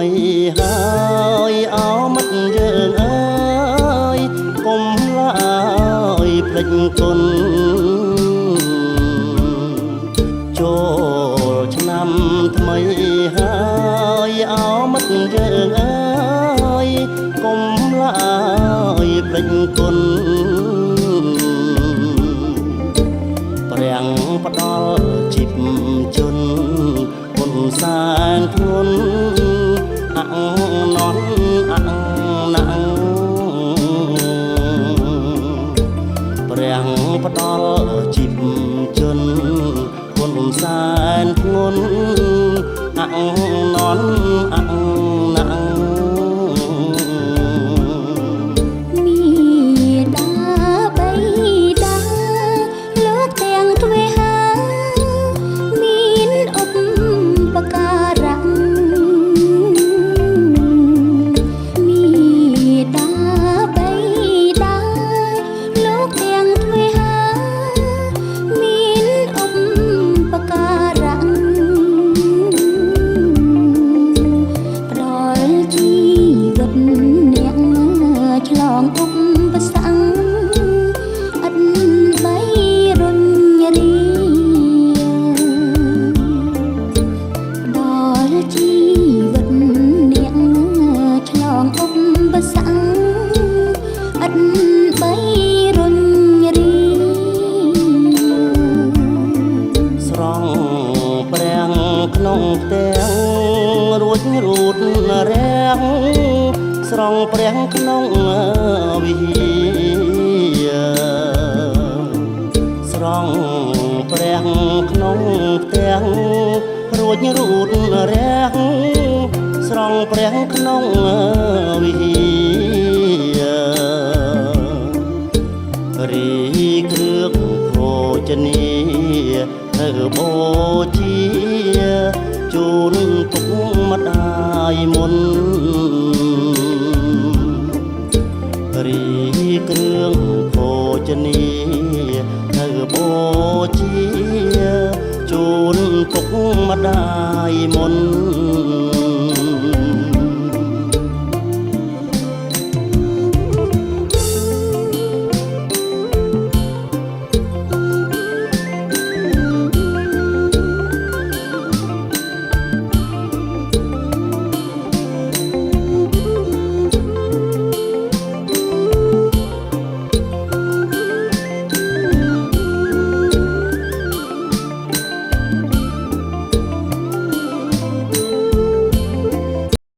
មីហើយអោមិត្តយើងអើយកុំឡើយភ្លេចគុណចូលឆ្នាំថ្មីហើយអោមិត្តយើងអើយកុំឡើយភ្លេចគុណព្រះផ្ដល់ជីពជនគុណសានធ្ងន់អង្នន់អង្ណាំងព្រះផ្ដល់ជីពជនគុណសានធ្ងន់អង្នន់អង្ណាំងក្នុងផ្ទាំងរួចរូតរាំងស្រង់ព្រះក្នុងវិហារស្រង់ព្រះក្នុងផ្ទាំងរួចរូតរាំងស្រង់ព្រះក្នុងវិហាររីគ្រឿងភោជនីនៅបូជាជូនទុកម្ដាយមុនរីគ្រឿងភោជនីនៅបូជាជូនទុកម្ដាយមុន